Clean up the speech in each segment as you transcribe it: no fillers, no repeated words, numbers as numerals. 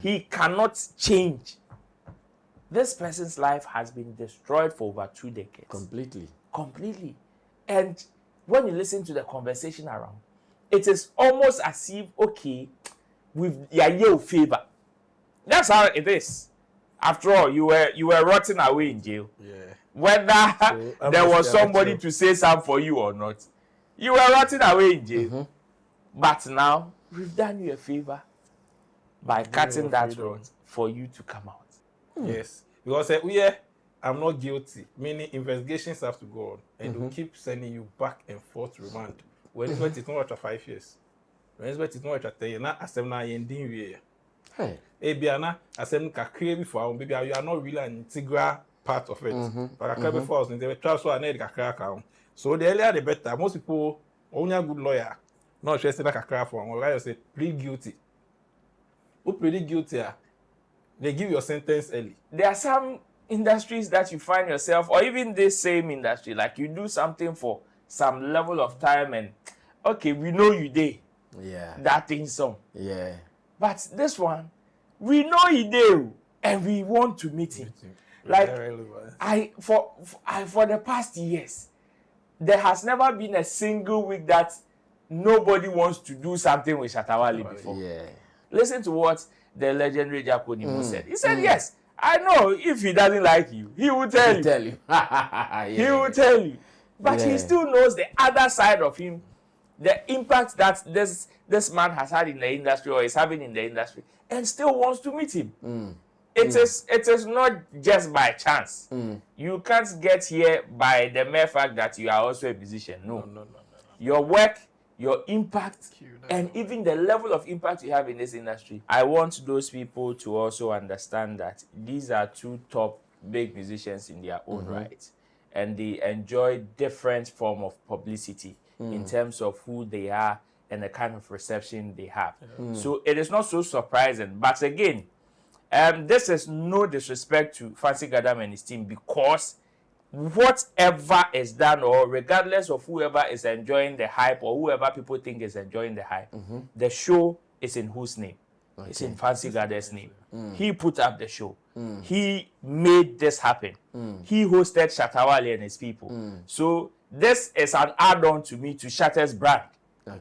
He cannot change. This person's life has been destroyed for over 2 decades. Completely. And when you listen to the conversation around, it is almost as if, okay, with your favor. That's how it is. After all, you were rotting away in jail. Yeah. Whether so, there was somebody to say something for you or not, you were rotting away in jail. But now, we've done you a favor by cutting that rod for you to come out. Yes. Because I'm not guilty. Meaning investigations have to go on. And they'll keep sending you back and forth to remand. When it's not after 5 years. When it's not after 10 years. Now, assembly ending year. Hey. Biana, assembly can create before. Maybe you are not really an integral part of it. But I can't before us. They try so I need to crack out. So the earlier the better. Most people, only a good lawyer, not just like a crack for. Or I say plead guilty. Who plead guilty? They give your sentence early. There are some industries that you find yourself, or even this same industry, like you do something for some level of time and okay, we know you did. Yeah. That thing some. Yeah. But this one, we know he did and we want to meet him. Like for the past years, there has never been a single week that nobody wants to do something with Shatta Wale before. Yeah. Listen to what the legendary Nimo said. He said, yes, I know if he doesn't like you, he will tell you. He will tell you. But he still knows the other side of him, the impact that this man has had in the industry or is having in the industry, and still wants to meet him. It is not just by chance. You can't get here by the mere fact that you are also a musician. No. Your work, your impact, and even the level of impact you have in this industry. I want those people to also understand that these are two top big musicians in their own right, and they enjoy different form of publicity in terms of who they are and the kind of reception they have. So it is not so surprising. But again, this is no disrespect to Fancy Gadam and his team, because whatever is done, or regardless of whoever is enjoying the hype or whoever people think is enjoying the hype, the show is in whose name? It's in Fancy Gadam's name. He put up the show. He made this happen. He hosted Shatta Wale and his people. So this is an add-on to me to Shatta's brand.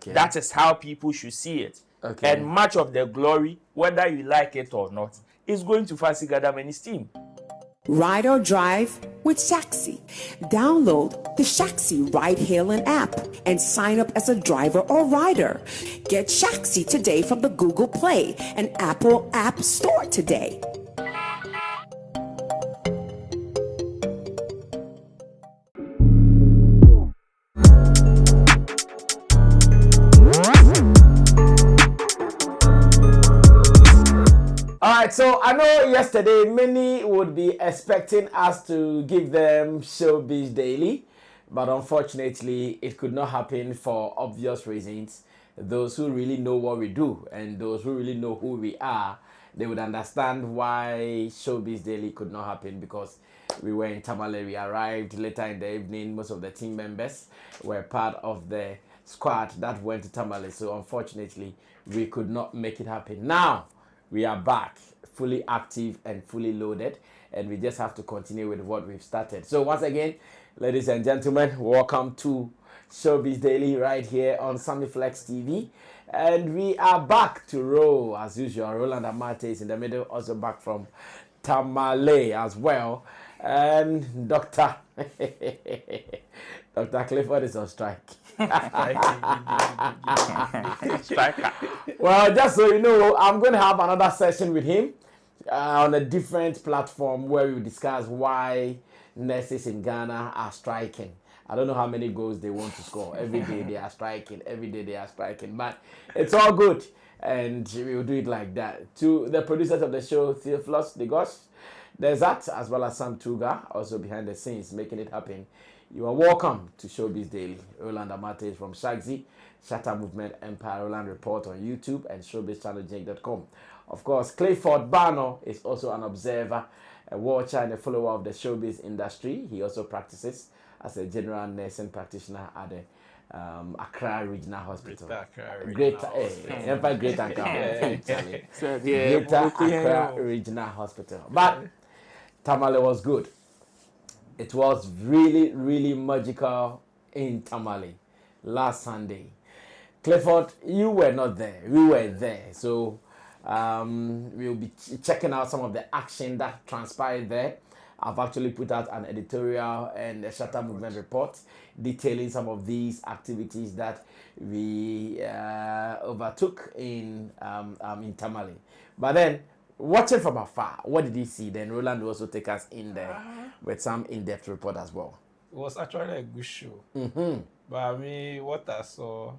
That is how people should see it. And much of the glory, whether you like it or not, is going to Fancy Gadam and his team. Ride or drive with Shaxi. Download the Shaxi ride-hailing app and sign up as a driver or rider. Get Shaxi today from the Google Play and Apple App Store today. Alright, so I know yesterday many would be expecting us to give them Showbiz Daily, but unfortunately it could not happen for obvious reasons. Those who really know what we do and those who really know who we are, they would understand why Showbiz Daily could not happen, because we were in Tamale. We arrived later in the evening. Most of the team members were part of the squad that went to Tamale, so unfortunately we could not make it happen. Now we are back, fully active and fully loaded, and we just have to continue with what we've started. So once again, ladies and gentlemen, welcome to Showbiz Daily right here on Sammy Flex TV. And we are back to roll as usual. Roland Amate is in the middle, also back from Tamale as well. And Dr. Clifford is on strike. Well, just so you know, I'm going to have another session with him on a different platform where we discuss why nurses in Ghana are striking. I don't know how many goals they want to score. Every day they are striking. Every day they are striking. But it's all good. And we will do it like that. To the producers of the show, Theophilus Degosh, there's that, as well as Sam Tuga, also behind the scenes, making it happen. You are welcome to Showbiz Daily. Roland Amate from Shagzy, Shatta Movement Empire, Roland Report on YouTube, and showbizchanneljank.com. Of course, Clifford Bano is also an observer, a watcher, and a follower of the showbiz industry. He also practices as a general nursing practitioner at the Accra Regional Hospital. Greater Greater Yeah. Accra Regional Hospital. But Tamale was good. It was really, really magical in Tamale last Sunday. Clifford, you were not there. We were there. So we'll be checking out some of the action that transpired there. I've actually put out an editorial and a Shatta Movement report detailing some of these activities that we overtook in Tamale. But then, watching from afar, what did you see? Then Roland will also take us in there with some in-depth report as well. It was actually a good show. But I mean, what I saw,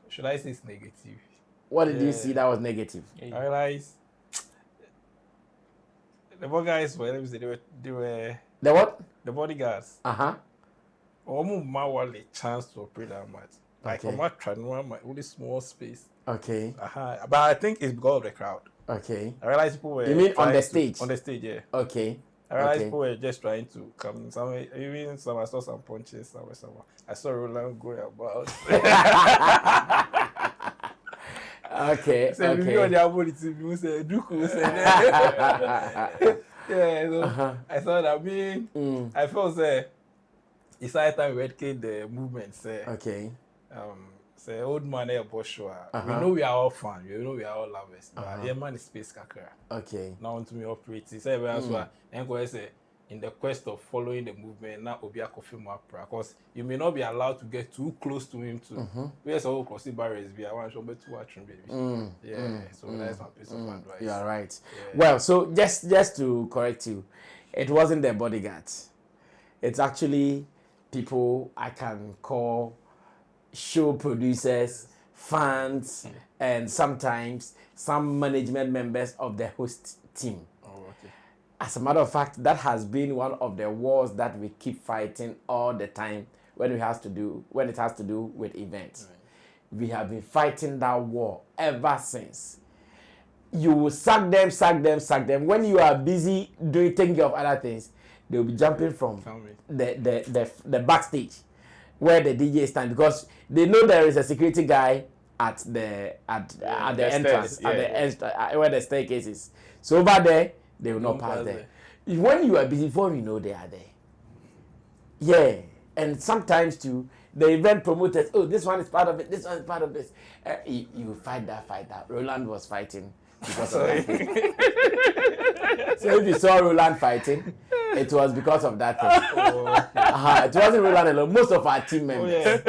should I say it's negative? What did you see that was negative? I realized the bodyguards were, they were The what? the bodyguards. Almost my chance to operate that much. Like Okay. I'm trying my only small space. Okay. But I think it's because of the crowd. Okay. I realized people were. You mean on the trying stage? On the stage, yeah. Okay. I realized Okay. people were just trying to come. Even some I saw some punches somewhere. I saw Roland going about. Okay. So Okay. on the album, you say Duku said. Yeah, so I thought I felt it's high time we educate the movement. Okay. Say old man here Boshua. We know we are all fans. We know we are all lovers. But yeah, man is space kakra. Okay. Now want to me operate. Say everyone say in the quest of following the movement, now Obia Kofi Mapra, because you may not be allowed to get too close to him too. Where's all crossing barriers? I want to show too much, baby. Yeah, so that's my piece of advice. You are right. Yeah. Well, so just to correct you, it wasn't the bodyguards. It's actually people I can call show producers, fans, and sometimes some management members of the host team. As a matter of fact, that has been one of the wars that we keep fighting all the time when it has to do with events. We have been fighting that war ever since. You will sack them. When you are busy taking care of other things, they'll be jumping from the backstage where the DJ stands, because they know there is a security guy at the entrance, where the staircase is. So over there, they will not pass there. When you are busy, before you know they are there. Yeah, and sometimes too, the event promoters, this one is part of it, this one is part of this. You fight that. Roland was fighting because of that thing. So if you saw Roland fighting, it was because of that thing. It wasn't Roland alone. Most of our team members.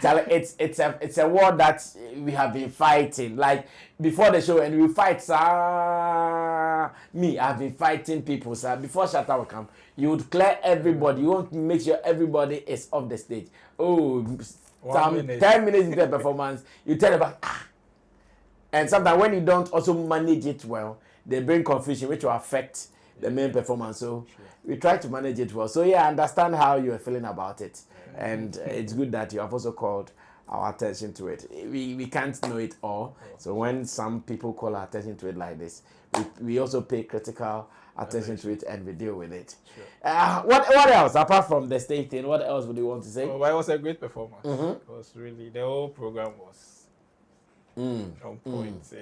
It's a war that we have been fighting. Like before the show, and we fight. I've been fighting people. Before Shatta will come, you would clear everybody. You want to make sure everybody is off the stage. 10 minutes into the performance, you tell about And sometimes when you don't also manage it well, they bring confusion, which will affect the main performance. So we try to manage it well. So yeah, I understand how you are feeling about it. And it's good that you have also called our attention to it. We can't know it all. So when some people call our attention to it like this, we also pay critical attention to it and we deal with it. What else, apart from the stage thing, what else would you want to say? Well, it was a great performance. It was really, the whole program was on point.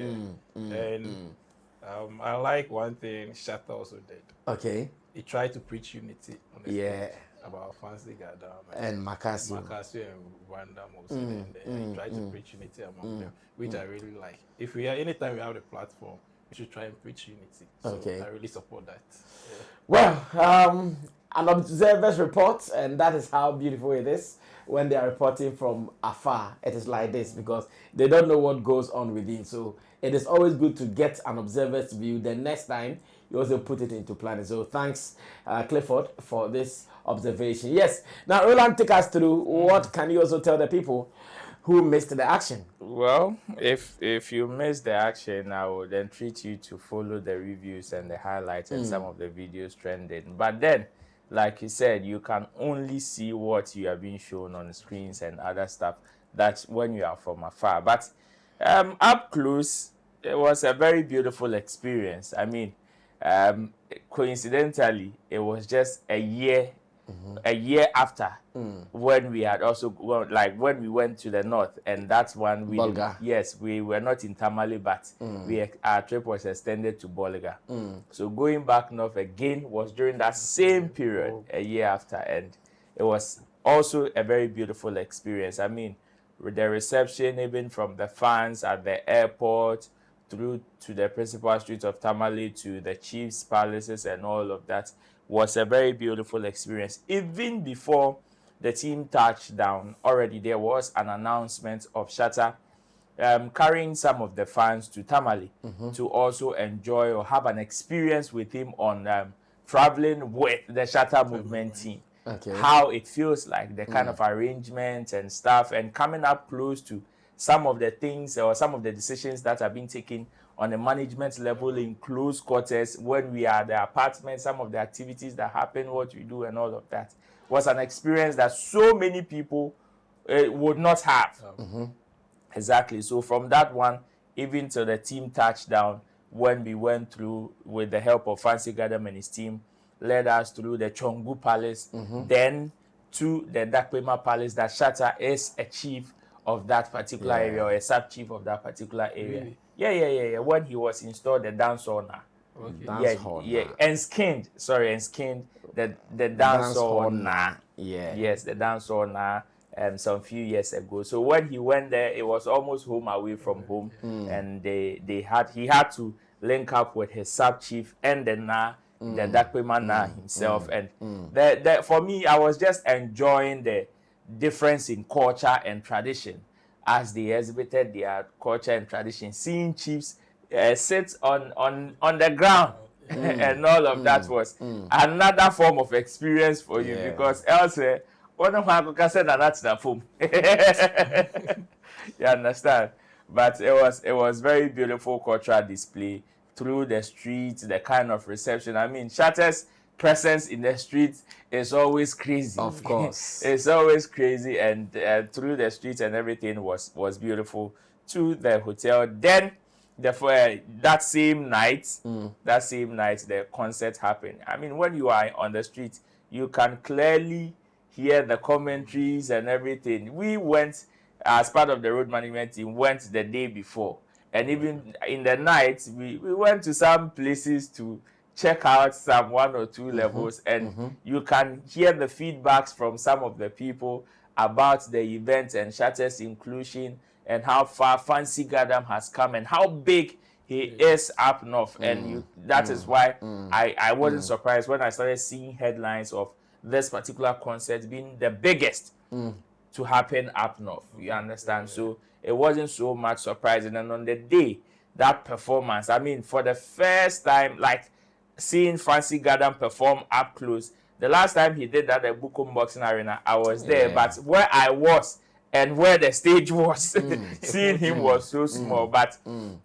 And I like one thing Shatta also did. Okay. He tried to preach unity on the stage about Fancy Gadam and Makasio and Rwanda mostly. And he tried to preach unity among them, which I really like. Anytime we have the platform, we should try and preach unity. So I really support that. Yeah. Well, an observer's report, and that is how beautiful it is when they are reporting from afar. It is like this because they don't know what goes on within. So it is always good to get an observer's view. The next time you also put it into planning. So thanks, Clifford, for this observation. Yes. Now, Roland, take us through. What can you also tell the people who missed the action? Well, if you missed the action, I would entreat you to follow the reviews and the highlights and some of the videos trending. But then, like you said, you can only see what you are being shown on the screens and other stuff. That's when you are from afar. But up close, it was a very beautiful experience. I mean, coincidentally, it was just a year a year after, when we had also when we went to the north, and that's when we we were not in Tamale, but our trip was extended to Bolga. So going back north again was during that same period, a year after, and it was also a very beautiful experience. I mean, with the reception, even from the fans at the airport, through to the principal streets of Tamale, to the chief's palaces and all of that, was a very beautiful experience. Even before the team touched down, already there was an announcement of Shatta carrying some of the fans to Tamale to also enjoy or have an experience with him on traveling with the Shatta movement team. How it feels like, the kind of arrangements and stuff, and coming up close to some of the things or some of the decisions that are being taken on the management level in close quarters when we are at the apartment, some of the activities that happen, what we do, and all of that was an experience that so many people would not have. Exactly. So from that one, even to the team touchdown, when we went through with the help of Fancy Gadam and his team, led us through the Chongu Palace, then to the Dakwema Palace, that Shatta is a chief of that particular area, or a sub-chief of that particular area. Really? Yeah. When he was installed, the dance hall now. Enskinned the dance hall now. Yes, the dance hall now. Some few years ago. So when he went there, it was almost home away from home, and he had to link up with his sub-chief and then the Dakwema himself. And for me, I was just enjoying the difference in culture and tradition as they exhibited their culture and tradition. Seeing chiefs sit on the ground and all of that was another form of experience for you, because elsewhere, you understand? But it was very beautiful cultural display through the streets, the kind of reception. I mean, Shatta's presence in the streets is always crazy. Of course. It's always crazy, and through the streets and everything was beautiful. To the hotel. Then that same night, the concert happened. I mean, when you are on the street, you can clearly hear the commentaries and everything. We went, as part of the road management team, went the day before. And even in the night, we went to some places to check out some 1 or 2 levels, and you can hear the feedbacks from some of the people about the event and Shatta's inclusion, and how far Fancy Gadam has come and how big he is up north. And that is why I wasn't surprised when I started seeing headlines of this particular concert being the biggest to happen up north. You understand? So it wasn't so much surprising. And on the day, that performance, I mean, for the first time, like seeing Fancy Gadam perform up close. The last time he did that at Bukom Boxing Arena, I was there, but where I was and where the stage was, seeing him was so small. But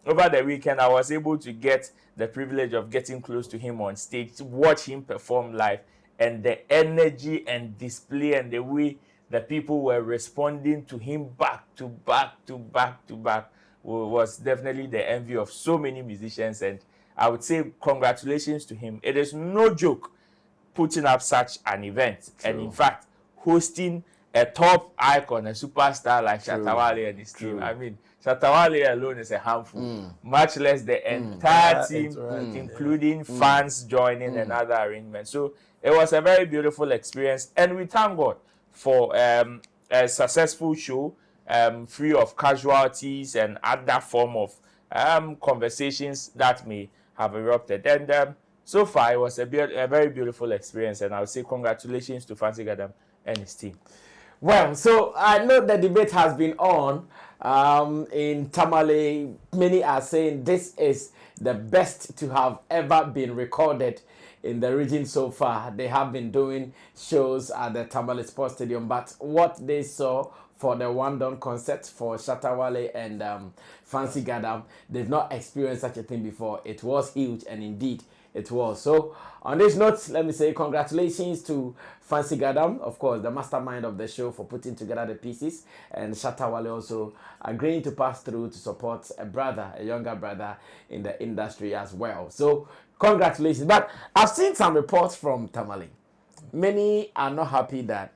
over the weekend, I was able to get the privilege of getting close to him on stage, to watch him perform live, and the energy and display and the way the people were responding to him back to back to back to back was definitely the envy of so many musicians. And I would say congratulations to him. It is no joke putting up such an event. True. And in fact, hosting a top icon, a superstar like Shatta Wale and his team. I mean, Shatta Wale alone is a handful, much less the entire team, including fans joining and other arrangements. So it was a very beautiful experience, and we thank God for a successful show, free of casualties and other form of conversations that may have erupted. And so far, it was a very beautiful experience, and I would say congratulations to Fancy Gadam and his team. Well, so I know the debate has been on in Tamale. Many are saying this is the best to have ever been recorded in the region so far. They have been doing shows at the Tamale Sports Stadium, but what they saw for the one-done concert for Shatta Wale and Fancy Gadam, they've not experienced such a thing before. It was huge, and indeed it was. So on this note, let me say congratulations to Fancy Gadam, of course, the mastermind of the show, for putting together the pieces, and Shatta Wale also agreeing to pass through to support a younger brother in the industry as well. So congratulations. But I've seen some reports from Tamale Many are not happy that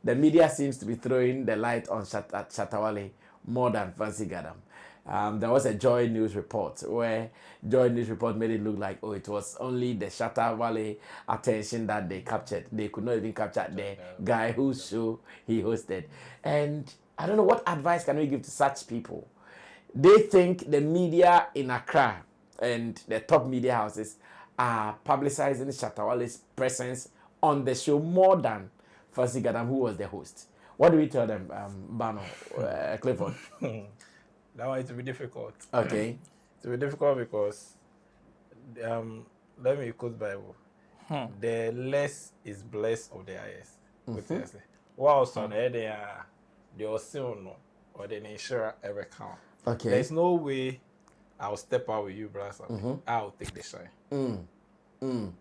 the media seems to be throwing the light on Shatta Wale more than Fancy Gadam. There was a Joy News report where Joy News report made it look like, oh, it was only the Shatta Wale attention that they captured. They could not even capture the guy whose show he hosted. And I don't know, what advice can we give to such people? They think the media in Accra and the top media houses are publicizing Shatta Wale's presence on the show more than Fancy Gadam, who was the host. What do we tell them, Bano, Clifford? That one, it will be difficult. Okay. It will be difficult because, let me quote Bible. The less is blessed of the highest. What else on there? The Ocean or the insurer ever count. Okay. There's no way I'll step out with you, brother. I'll take the shine. Even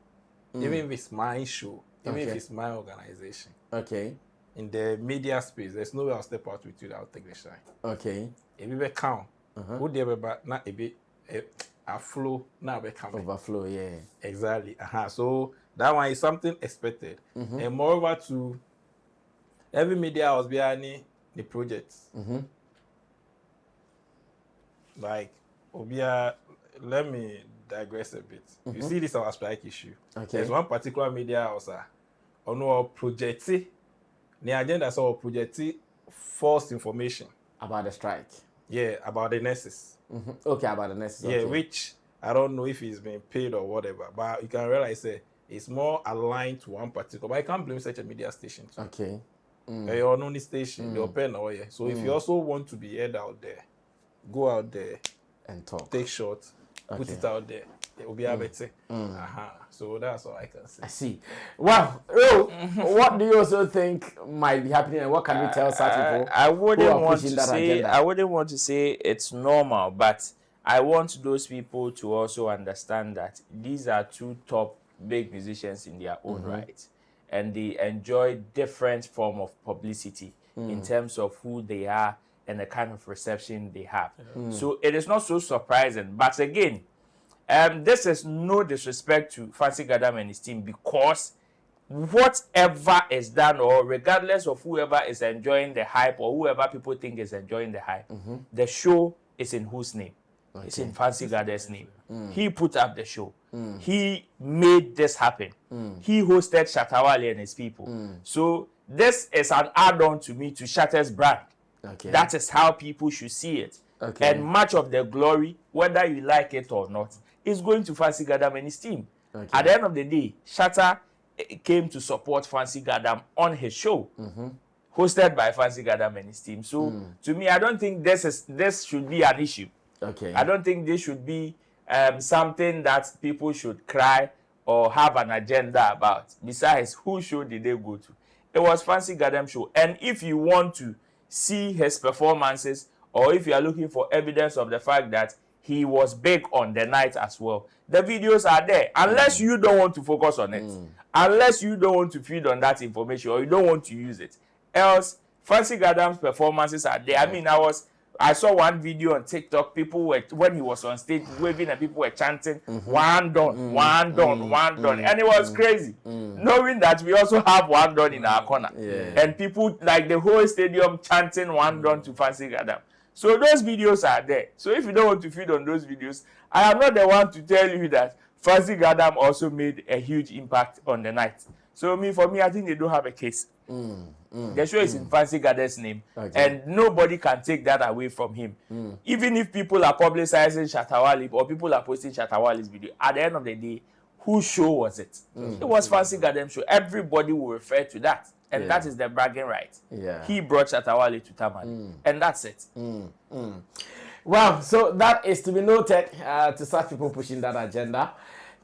if it's my show, even if it's my organization. Okay. In the media space, there's no way I'll step out with you that I'll take the shine. Okay. If you count, who they ever not a bit a flow, not a count. Overflow, yeah. Exactly. So that one is something expected. And moreover to every media house behind the projects. Like Obia, let me digress a bit. You see this our strike issue. Okay. There's one particular media house on our project. The agenda is our project false information About the strike. Yeah, about the nurses. Okay, about the nurses. Yeah, okay. which I don't know if he's been paid or whatever, but you can realize it's more aligned to one particular. But I can't blame such a media station too. Okay. Your only station, the open or yeah. So if you also want to be heard out there, go out there and talk. take shots, put it out there. It will be better. So that's all I can say. I see. Well, what do you also think might be happening, and what can we tell such people? I wouldn't who are want pushing to that say. agenda? I wouldn't want to say it's normal, but I want those people to also understand that these are two top big musicians in their own right, and they enjoy different form of publicity in terms of who they are and the kind of reception they have. So it is not so surprising. But again, this is no disrespect to Fancy Gadam and his team, because whatever is done, or regardless of whoever is enjoying the hype or whoever people think is enjoying the hype, the show is in whose name? Okay. It's in Fancy Gadam's name. He put up the show. He made this happen. He hosted Shatta Wale and his people. So this is an add-on to me to Shatta's brand. Okay. That is how people should see it. Okay. And much of the glory, whether you like it or not, is going to Fancy Gadam and his team. Okay. At the end of the day, Shatta came to support Fancy Gadam on his show, hosted by Fancy Gadam and his team. So to me, I don't think this should be an issue. Okay. I don't think this should be something that people should cry or have an agenda about. Besides, whose show did they go to? It was Fancy Gadam show. And if you want to see his performances, or if you are looking for evidence of the fact that he was big on the night as well, the videos are there. Unless you don't want to focus on it, unless you don't want to feed on that information, or you don't want to use it, else Fancy Gadam's performances are there. I mean, I saw one video on TikTok. People were, when he was on stage waving, and people were chanting, "One done, one done, one done," and it was crazy, knowing that we also have one done in our corner, and people like the whole stadium chanting "one done" to Fancy Gadam. So those videos are there. So if you don't want to feed on those videos, I am not the one to tell you that Fancy Gadam also made a huge impact on the night. So for me, I think they don't have a case. The show is in Fancy Gadam's name, and nobody can take that away from him. Even if people are publicizing Shatta Wale or people are posting Shatta Wale's video, at the end of the day, whose show was it? It was Fancy Gadam's show. Everybody will refer to that, and that is the bragging right. He brought Shatta Wale to Tamale, and that's it. Well, so that is to be noted to such people pushing that agenda.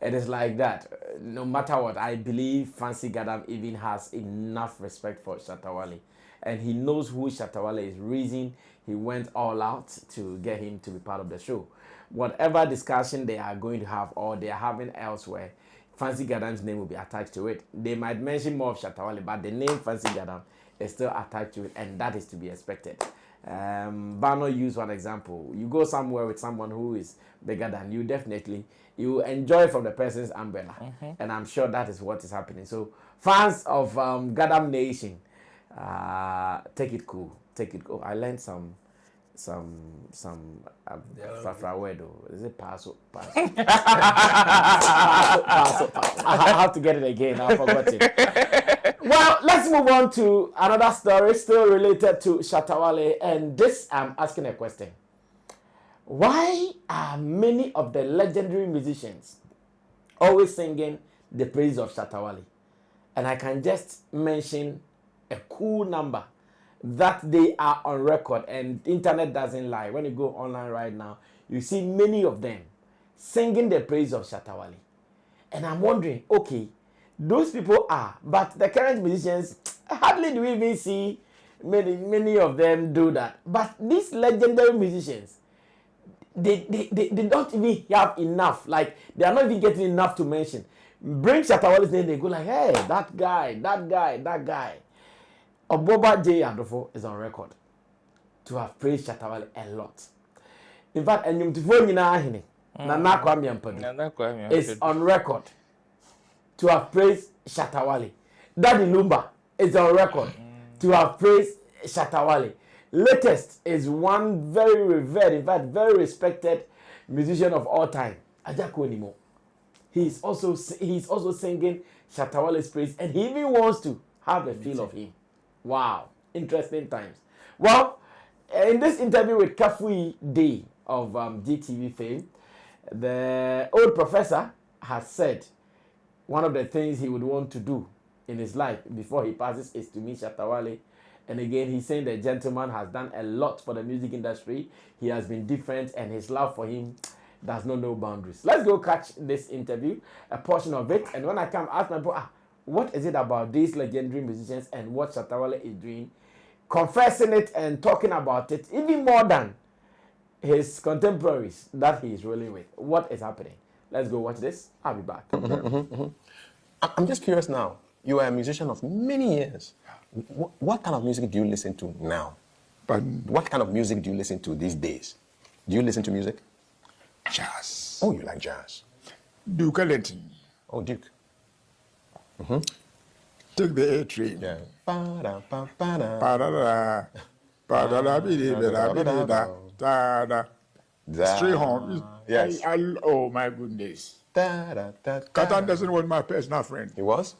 It is like that. No matter what, I believe Fancy Gadam even has enough respect for Shatta Wale. And he knows who Shatta Wale is. Reason he went all out to get him to be part of the show. Whatever discussion they are going to have or they are having elsewhere, Fancy Gadam's name will be attached to it. They might mention more of Shatta Wale, but the name Fancy Gadam is still attached to it, and that is to be expected. Bano use one example. You go somewhere with someone who is bigger than you, definitely you enjoy from the person's umbrella, and I'm sure that is what is happening. So fans of Gadam Nation, take it cool, take it cool. I learned some Fafrawedo. Is it paso? Paso. Paso. I have to get it again. I forgot it. Well, let's move on to another story still related to Shatta Wale, and this I'm asking a question. Why are many of the legendary musicians always singing the praise of Shatta Wale? And I can just mention a cool number that they are on record, and internet doesn't lie. When you go online right now, you see many of them singing the praise of Shatta Wale. And I'm wondering, okay, those people are, but the current musicians, hardly do we even see many of them do that. But these legendary musicians, they don't even have enough. Like, they are not even getting enough to mention. Bring Shatta Wale's name, they go like, hey, that guy. Oboba J. Adofo is on record to have praised Shatta Wale a lot. In fact, Nana Kwame Ampadu is on record to have praised Shatta Wale. Daddy Lumba is on record to have praised Shatta Wale. Latest is one very revered, in fact, very respected musician of all time, Nimo. He's also singing Shatta Wale's praise, and he even wants to have a feel of him. Wow, interesting times. Well, in this interview with Kafui Day of GTV fame, the old professor has said one of the things he would want to do in his life before he passes is to meet Shatta Wale. And again, he's saying the gentleman has done a lot for the music industry. He has been different, and his love for him does not know boundaries. Let's go catch this interview, a portion of it, and when I come, ask my boy, what is it about these legendary musicians and what Shatta Wale is doing, confessing it and talking about it, even more than his contemporaries that he is rolling with. What is happening? Let's go watch this. I'll be back. I'm just curious now. You are a musician of many years. What kind of music do you listen to now? Pardon? What kind of music do you listen to these days? Do you listen to music? Jazz. Oh, you like jazz. Duke Ellington. Oh, Duke. Take the A train. Yeah. Straight home. Yes. Oh my goodness. Katan doesn't want my personal friend. He was?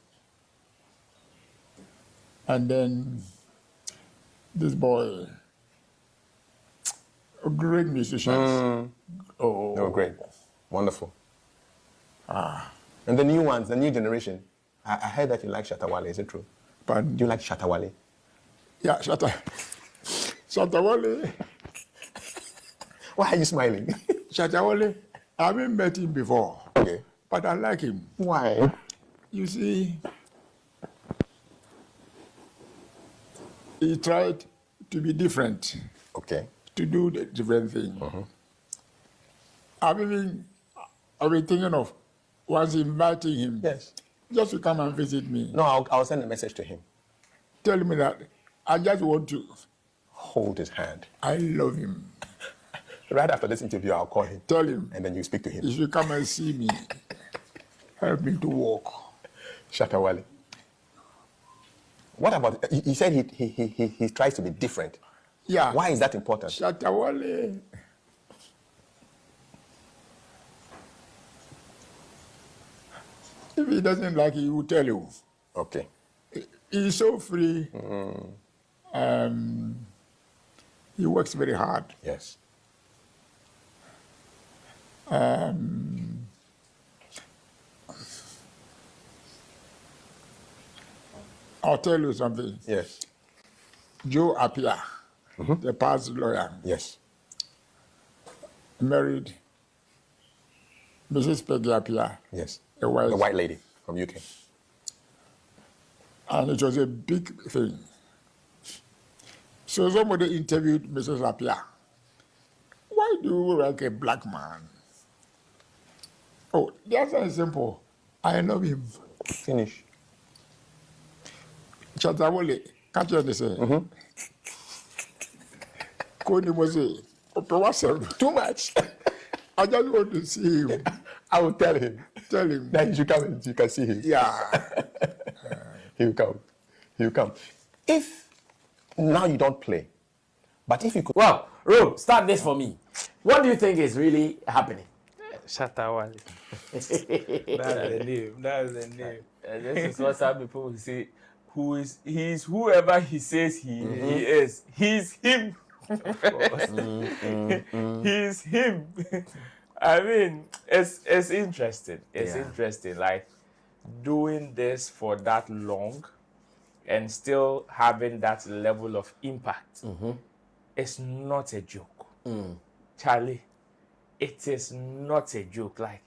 And then this boy, great musicians. Oh, they were great. Wonderful. And the new ones, the new generation, I heard that you like Shatta Wale. Is it true? Pardon? Do you like Shatta Wale? Yeah, Shatta Wale. Why are you smiling? Shatta Wale, I haven't met him before. Okay. But I like him. Why? You see, he tried to be different. Okay. To do the different thing. I've been thinking of once inviting him. Yes. Just to come and visit me. No, I'll send a message to him. Tell me that I just want to hold his hand. I love him. Right after this interview, I'll call him. Tell him. And then you speak to him. He should come and see me. Help me to walk. Shatta Wale. What about, he said he tries to be different. Yeah. Why is that important? Shatta Wale. If he doesn't like it, he will tell you. Okay. He's so free. He works very hard. Yes. I'll tell you something. Yes. Joe Appiah, the past lawyer, Yes. married Mrs. Peggy Appiah, Yes. the The white lady from UK. and it was a big thing. So somebody interviewed Mrs. Appiah. Why do you like a black man? Oh, the answer is simple. I love him. Finish. Shatta Wale, catch you say. call Nimo say, Too much. I just want to see him. I will tell him. Tell him. That he should come and you can see him. Yeah. He'll come. He'll come. If now you don't play, but if you could. Well, Ro, start this for me. What do you think is really happening? Shatta Wale. That's the name. That's the name. This is what some people will say. He's whoever he says he is. He's him. He's him. I mean, it's interesting. It's interesting. Like doing this for that long and still having that level of impact. It's not a joke. Charlie, it is not a joke. Like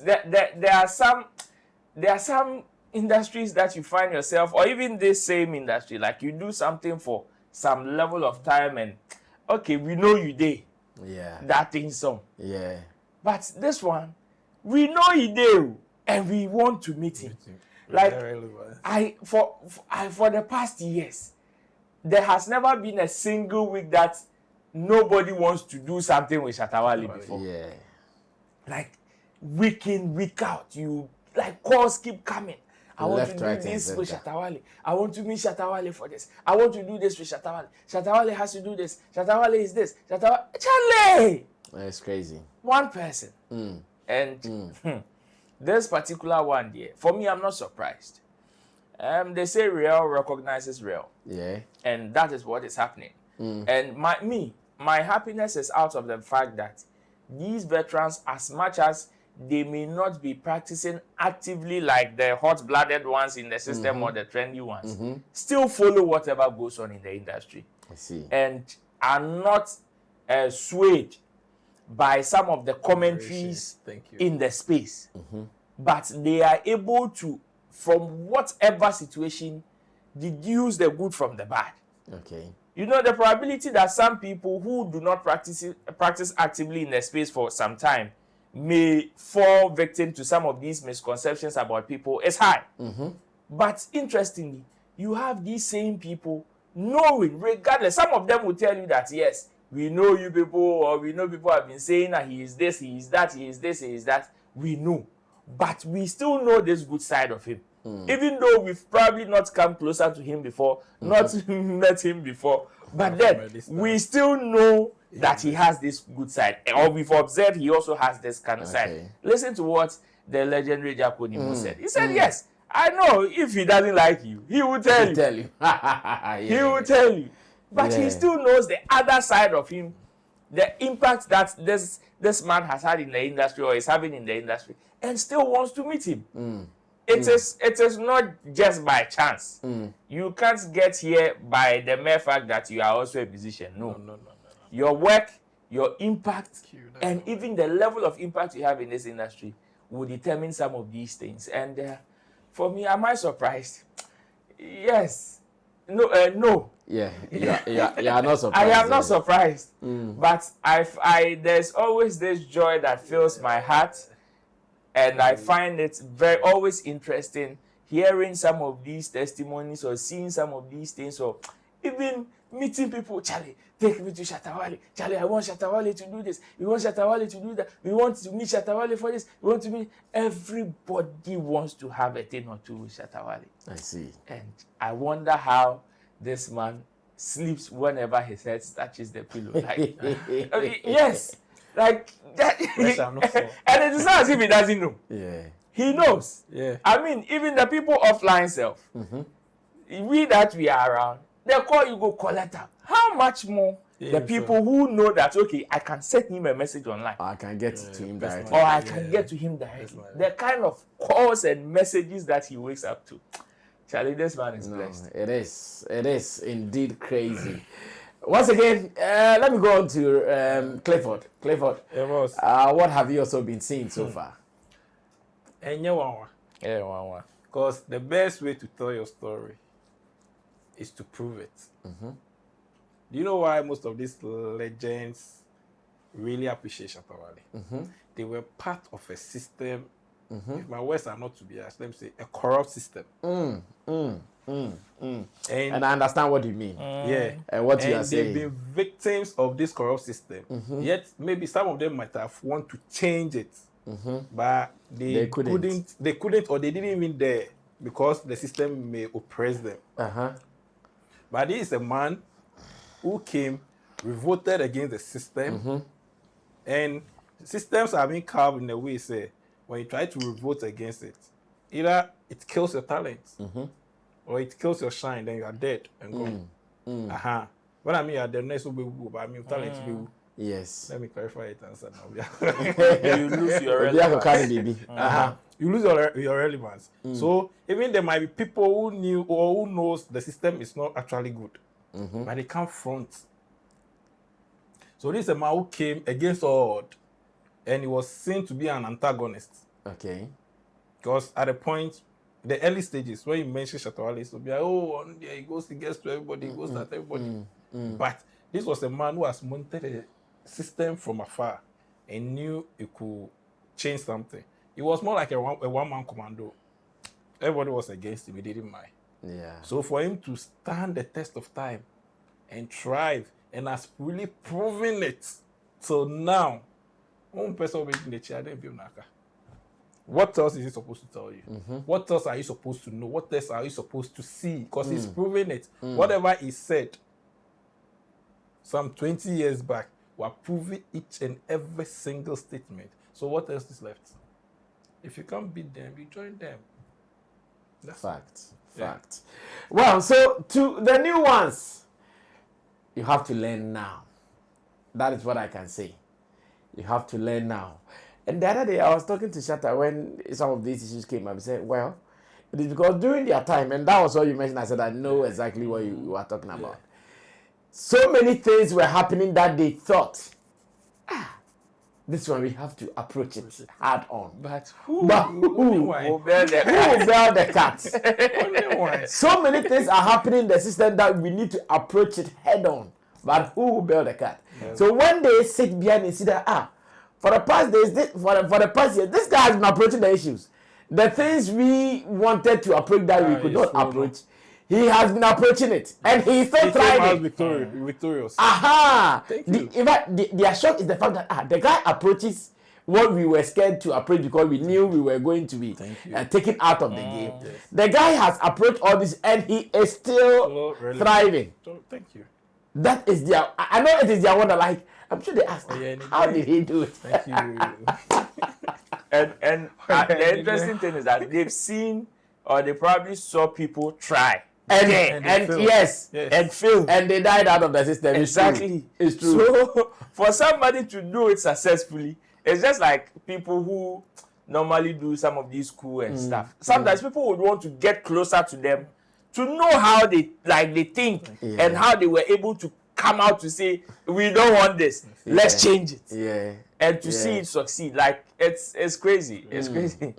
there are some industries that you find yourself, or even this same industry, like you do something for some level of time and okay, we know you did. Yeah. That thing some. Yeah. But this one, we know he did and we want to meet him. Like for the past years, there has never been a single week that nobody wants to do something with Shatta Wale before. Yeah. Like week in, week out, you like calls keep coming. I want Left, to do right, this and with center. Shatta Wale. I want to meet Shatta Wale for this. I want to do this with Shatta Wale. Shatta Wale has to do this. Shatta Wale is this. Shatta Wale. Charlie! It's crazy. One person. And this particular one there, for me, I'm not surprised. They say real recognizes real. Yeah. And that is what is happening. And my happiness is out of the fact that these veterans, as much as they may not be practicing actively like the hot-blooded ones in the system or the trendy ones, still follow whatever goes on in the industry. I see. And are not swayed by some of the commentaries in the space. But they are able to, from whatever situation, deduce the good from the bad. Okay. You know, the probability that some people who do not practice actively in the space for some time may fall victim to some of these misconceptions about people is high. But interestingly, you have these same people knowing, regardless, some of them will tell you that, yes, we know you people, or we know people have been saying that he is this, he is that, he is this, he is that. We know. But we still know this good side of him. Even though we've probably not come closer to him before, not met him before, but then we still know that he has this good side. Or we've observed he also has this kind of side. Listen to what the legendary Nimo said. He said, yes, I know if he doesn't like you, he will tell you. He will tell you. But he still knows the other side of him, the impact that this man has had in the industry or is having in the industry, and still wants to meet him. It is not just by chance. You can't get here by the mere fact that you are also a musician. No. Your work, your impact, and even the level of impact you have in this industry will determine some of these things. And for me, am I surprised? Yes. No. Yeah, you are not surprised. I am not surprised. But there's always this joy that fills my heart. And I find it always interesting hearing some of these testimonies or seeing some of these things or even meeting people. Charlie, take me to Shatta Wale. Charlie, I want Shatta Wale to do this. We want Shatta Wale to do that. We want to meet Shatta Wale for this. We want to meet. Everybody wants to have a thing or two with Shatta Wale. I see. And I wonder how this man sleeps whenever his head touches the pillow. Like, yes. Like that, and it is not as if he doesn't know. Yeah, he knows. Yeah, I mean, even the people offline self, we that we are around, they call you go collector. How much more the people who know that okay, I can send him a message online, I can get to him directly, or I can get to him directly. The kind of calls and messages that he wakes up to. Charlie, this man is blessed. It is indeed crazy. Once again, let me go on to Clifford. Clifford, what have you also been seeing so far? Because the best way to tell your story is to prove it. Do you know why most of these legends really appreciate Shatta Wale? They were part of a system, if my words are not to be asked, let me say, a corrupt system. And I understand what you mean. Yeah. And what you are And they've saying. been victims of this corrupt system. Yet maybe some of them might have want to change it. But they couldn't, or they didn't even dare because the system may oppress them. But this is a man who came, revolted against the system, and systems are being carved in a way, say, when you try to revolt against it, either it kills your talent, or it kills your shine, then you are dead and gone. When I mean you are dead, next will be woo, but I mean talent will be. Yes. Let me clarify it answer now. You lose your relevance. You lose your relevance. So even there might be people who knew or who knows the system is not actually good, but they can't front. So this is a man who came against all odds, and he was seen to be an antagonist. Okay. Because at the point, the early stages, when you mention Shatta Wale, so be like, oh, yeah, he gets to everybody, he goes at everybody. But this was a man who has monitored a system from afar and knew he could change something. He was more like a one-man commando. Everybody was against him, he didn't mind. Yeah. So for him to stand the test of time and thrive, and has really proven it. So now, one person in the chair, what else is he supposed to tell you? What else are you supposed to know? What else are you supposed to see? Because he's proven it. Whatever he said some 20 years back, we're proving each and every single statement. So what else is left? If you can't beat them, you join them. That's Fact. Yeah. Fact. Well, so to the new ones, you have to learn now. That is what I can say. You have to learn now. And the other day, I was talking to Shatta when some of these issues came up. He said, well, it is because during their time, and that was what you mentioned, I said, I know exactly what you are talking about. So many things were happening that they thought, this one we have to approach it hard on. But who will bear the cat? So many things are happening in the system that we need to approach it head on. But who will bear the cat? So when they sit behind and see that, for the past days, for the past year, this guy has been approaching the issues. The things we wanted to approach that we could not approach, he has been approaching it. And he's still thriving. Victorious. Thank you. In fact, the shock is the fact that the guy approaches what we were scared to approach because we knew we were going to be taken out of the game. Yes. The guy has approached all this and he is still thriving. So, thank you. That is their, I know it is their wonder, like, I'm sure they asked, how did he do it? Thank you. and the interesting thing is that they've seen, or they probably saw people try. And yes, and fail. And they died out of the system. Exactly. It's true. So, for somebody to do it successfully, it's just like people who normally do some of these school and stuff. Sometimes people would want to get closer to them to know how they think and how they were able to come out to say, we don't want this, let's change it. Yeah. And to see it succeed, like it's crazy. It's crazy.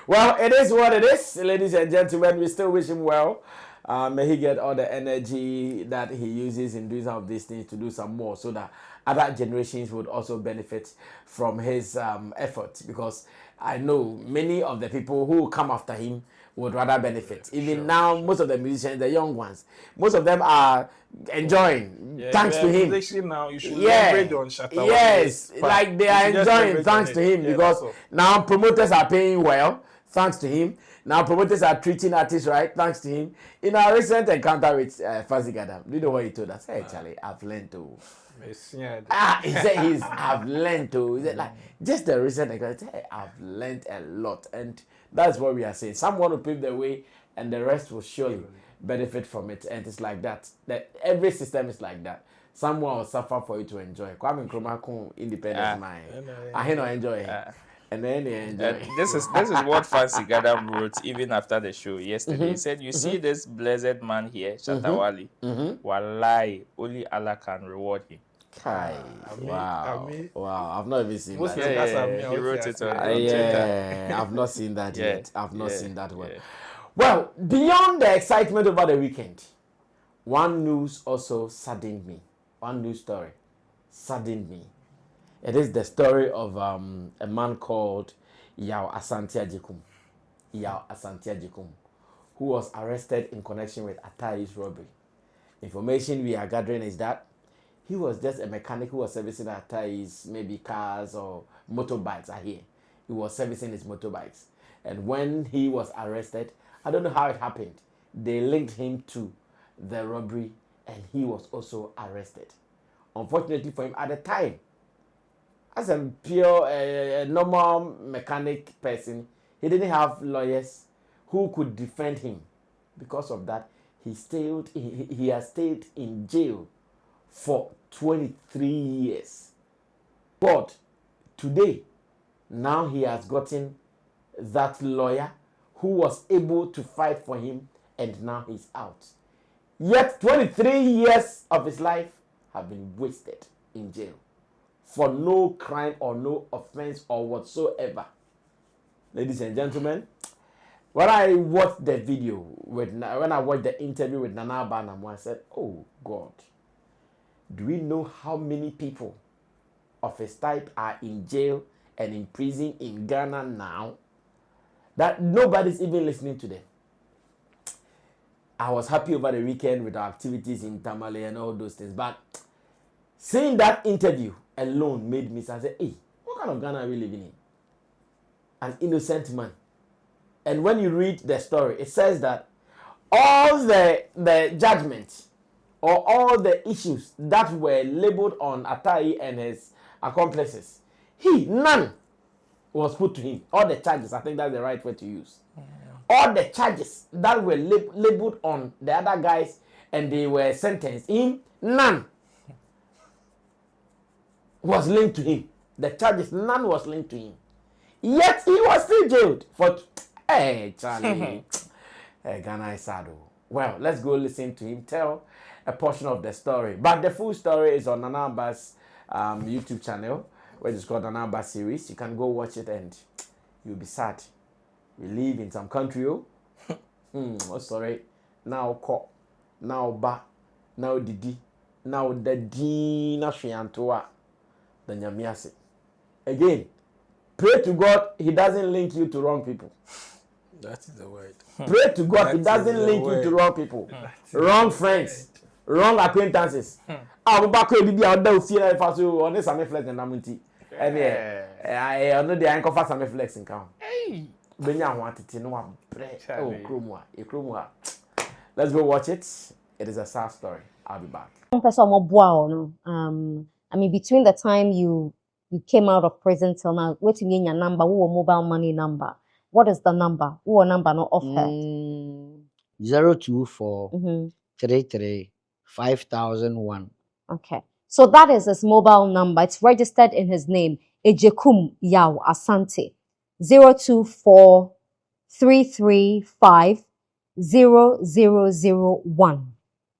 Well, it is what it is, ladies and gentlemen. We still wish him well. May he get all the energy that he uses in doing some of these things to do some more, so that other generations would also benefit from his efforts. Because I know many of the people who come after him would rather benefit. Even now, most of the musicians, the young ones, most of them are enjoying thanks to him. Now you should leverage on Shatta Wale. Yes, like they are enjoying thanks to him, because now promoters are paying well thanks to him. Now promoters are treating artists right thanks to him. In our recent encounter with Fazi Gadam, you know what he told us? Hey Charlie, I've learned to. He said I've learned to. He said, like, just the recent encounter, hey, I've learned a lot. And that's what we are saying. Someone will pave the way and the rest will surely benefit from it. And it's like that. Every system is like that. Someone will suffer for you to enjoy. Kwame Nkrumah independent mind. I don't enjoy. And then they enjoy. This is what Fazi Gadam wrote even after the show yesterday. He said, you see this blessed man here, Shatta Wale, wallahi, only Allah can reward him. Kai. Wow. I've not even seen that. He wrote it on Twitter. I've not seen that yet. I've not seen that one. Well, beyond the excitement over the weekend, one news also saddened me. One news story saddened me. It is the story of a man called Yao Asante. Yao Asante, who was arrested in connection with Atai's robbery. Information we are gathering is that he was just a mechanic who was servicing Atai's maybe cars or motorbikes are here. He was servicing his motorbikes. And when he was arrested, I don't know how it happened. They linked him to the robbery and he was also arrested. Unfortunately for him, at the time, as a pure normal mechanic person, he didn't have lawyers who could defend him. Because of that, he has stayed in jail for 23 years. But today, now he has gotten that lawyer who was able to fight for him, and now he's out. Yet 23 years of his life have been wasted in jail for no crime or no offense or whatsoever. Ladies and gentlemen, when I watched the video, when I watched the interview with Nana Banamo, I said, oh God, do we know how many people of his type are in jail and in prison in Ghana now that nobody's even listening to them? I was happy over the weekend with our activities in Tamale and all those things, but seeing that interview alone made me say, hey, what kind of Ghana are we living in? An innocent man. And when you read the story, it says that all the judgments or all the issues that were labeled on Atai and his accomplices, none was put to him. All the charges, I think that's the right way to use. All the charges that were labeled on the other guys and they were sentenced, none was linked to him. The charges, none was linked to him. Yet he was still jailed for, hey, Charlie, Ghana is sad. Well, let's go listen to him tell a portion of the story. But the full story is on Nanaba's YouTube channel, which is called Nanaba Series. You can go watch it and you'll be sad. We live in some country, oh sorry. Now ko, now ba, now didi, now the dina shiantoa, the nyamiase. Again, pray to God he doesn't link you to wrong people. That is the word. Pray to God he doesn't link you to wrong people, wrong friends, wrong acquaintances. Abubakar bibi a oda ofie na fa so on Sammy flex na namunti. I know the anchor for Sammy flex in count. Hey. Let's go watch it. It is a sad story. I'll be back. I mean, between the time you came out of prison till now, what's your number? Who mobile money number? What is the number? Who number not offer? 024 33 5001. Okay. So that is his mobile number. It's registered in his name. Ejekum Yao Asante. 024 335 0001.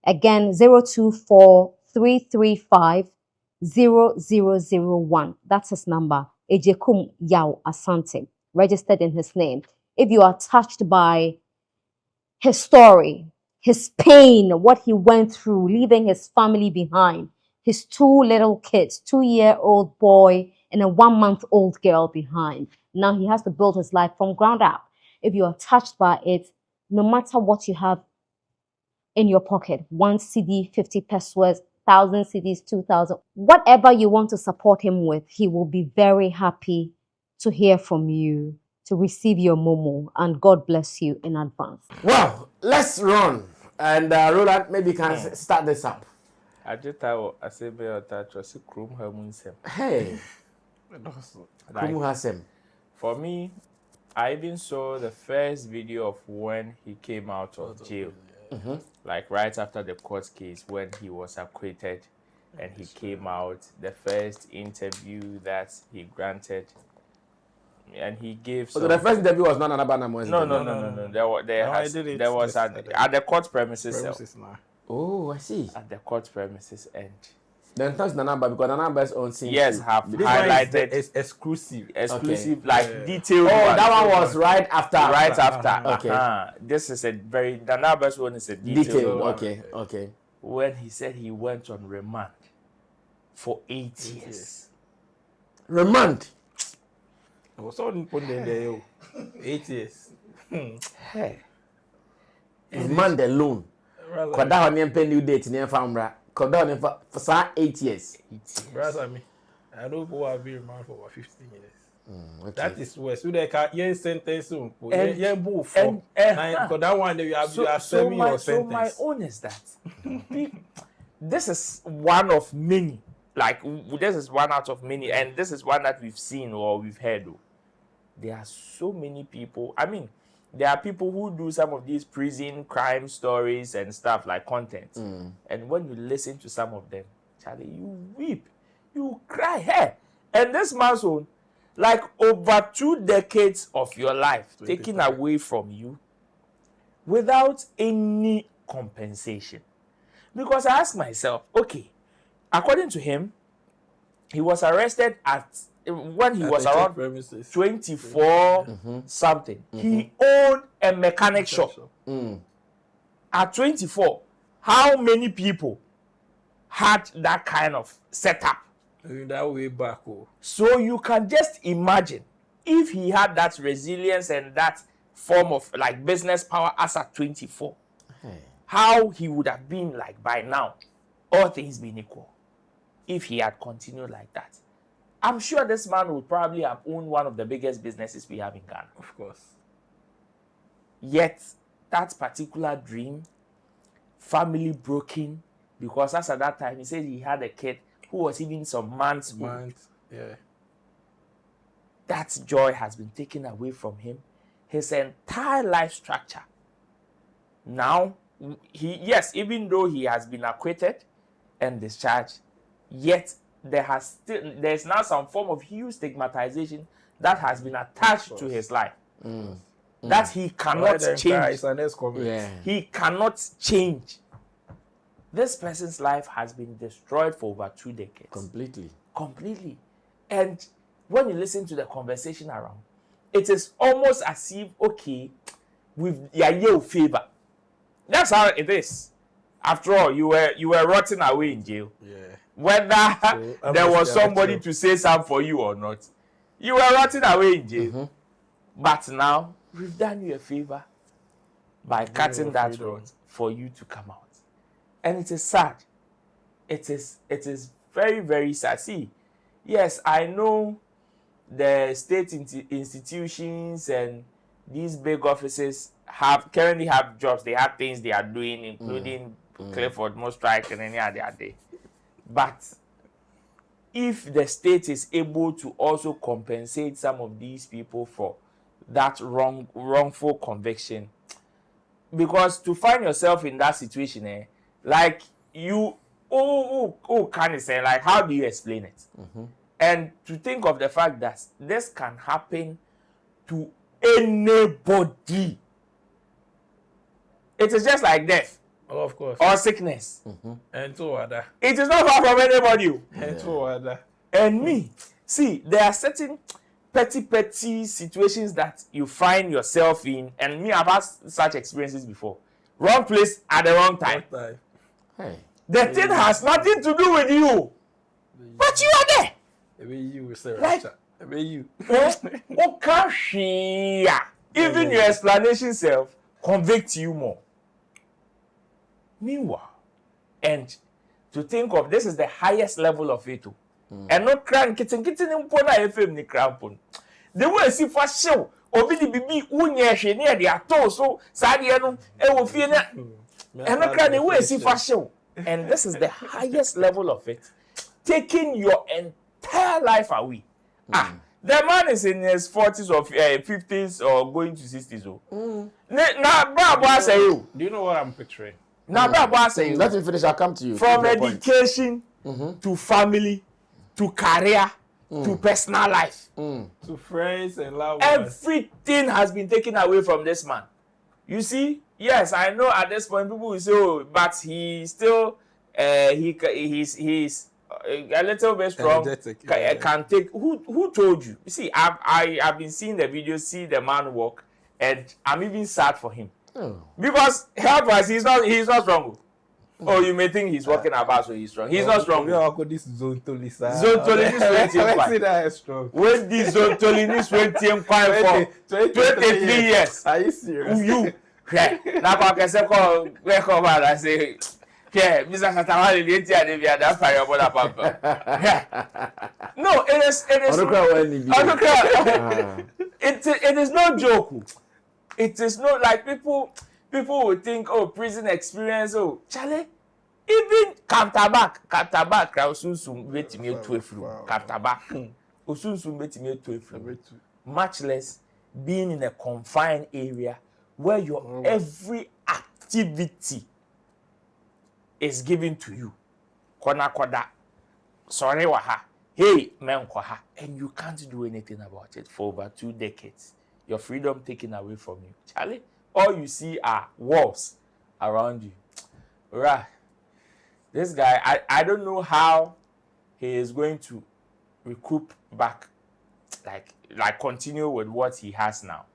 Again, 024 335 0001. That's his number. Ejekum Yao Asante. Registered in his name. If you are touched by his story, his pain, what he went through, leaving his family behind, his 2 little kids, 2-year-old boy and a 1-month-old girl behind. Now he has to build his life from ground up. If you are touched by it, no matter what you have in your pocket, 1 CD, 50 pesos, 1,000 CDs, 2,000, whatever you want to support him with, he will be very happy to hear from you, to receive your momo, and God bless you in advance. Well, let's run. And Roland, maybe you can start this up. I just thought I said, Hey, for me, I even saw the first video of when he came out of jail. Like right after the court case, when he was acquitted and he came out, the first interview that he granted, and he gave. So the first interview was not an Abanamo. No. There was at the court premises. Oh, I see. At the court premises end. Then touch the number because the number's on scene. Yes, have highlighted. It's exclusive, like detailed. Oh, that one was right after. Right after. Okay. This is the number's one is a detailed one. Okay. When he said he went on remand for 8 years. Remand. I was on 8 years. Hey. Remand alone. Koda on pay new date near Famra. Koda on for 8 years. Brother, me. I don't go have been remand for over 15 years. Okay. That is where so they can sentence soon. Yeah, move for. Because that one you are serving your sentence. So my own is that this is one of many. Like this is one out of many, and this is one that we've seen or we've heard. There are so many people. I mean, there are people who do some of these prison crime stories and stuff like content. And when you listen to some of them, Charlie, you weep, you cry. Hey, and this man's own. Like over 2 decades of your life taken away from you without any compensation. Because I ask myself, okay, according to him, he was arrested when he was around 24 something. He owned a mechanic shop. At 24, how many people had that kind of setup? That way back. So you can just imagine if he had that resilience and that form of like business power as at 24, how he would have been like by now, all things being equal, if he had continued like that. I'm sure this man would probably have owned one of the biggest businesses we have in Ghana. Of course. Yet that particular dream, family broken, because as at that time he said he had a kid who was even some months old. Yeah. That joy has been taken away from him. His entire life structure. Now, even though he has been acquitted and discharged, yet there's now some form of huge stigmatization that has been attached to his life. That he cannot change. He cannot change. This person's life has been destroyed for over 2 decades. Completely. And when you listen to the conversation around, it is almost as if, okay, with your favor. That's how it is. After all, you were rotting away in jail. Yeah. Whether there was somebody to say something for you or not, you were rotting away in jail. But now, we've done you a favor by cutting that road for you to come out. And it is sad. It is very, very sad. See, yes, I know the state institutions and these big offices currently have jobs. They have things they are doing, including Clifford Mo strike and any other day. But if the state is able to also compensate some of these people for that wrongful conviction, because to find yourself in that situation, like you, can you say, like, how do you explain it? And to think of the fact that this can happen to anybody. It is just like death. Oh, of course. Or sickness. And so other. It is not far from anybody. And so other. And me, see, there are certain petty situations that you find yourself in, and me, I've had such experiences before. Wrong place at the wrong time. Hey. The thing has nothing to do with you, but you are there. Like, you. Even your explanation self convict you more. Meanwhile, and to think of this is the highest level of it. And not crying kitten in Pona FM ni crampon. The way see for show, obi the bibi unye near the ato so Sadiano, will feel and not crying the way see for show. And this is the highest level of it, taking your entire life away. The man is in his 40s or 50s or going to 60s. Now, say you. Do you know what I'm picturing? Now, say you. Let me finish. I'll come to you. From education to family to career to personal life to friends and loved ones. Everything has been taken away from this man. You see, yes, I know at this point people will say, "Oh, but he still, he's a little bit strong. Can take." Who told you? You see, I've been seeing the video, see the man walk, and I'm even sad for him because health-wise he's not strong. Oh, you may think he's walking about so he's strong. He's not strong. This Zontolisa. Strong. When this Zontolinis went in for 23 years. Are you serious? Yeah, now I can say call and say, yeah, Mr. Shatta Wale, the entire day that's fire about that papa. No, it is it is no joke. It is not like people would think, oh, prison experience, oh, Charlie. Even Captaback, Kraususum bet me 12 Captaback. Ususum bet me 12. Much less being in a confined area where your every activity is given to you. Kona koda, sorry waha, hey men kwaha, and you can't do anything about it for over 2 decades. Your freedom taken away from you. Charlie, all you see are walls around you. Right. This guy, I don't know how he is going to recoup back, like continue with what he has now.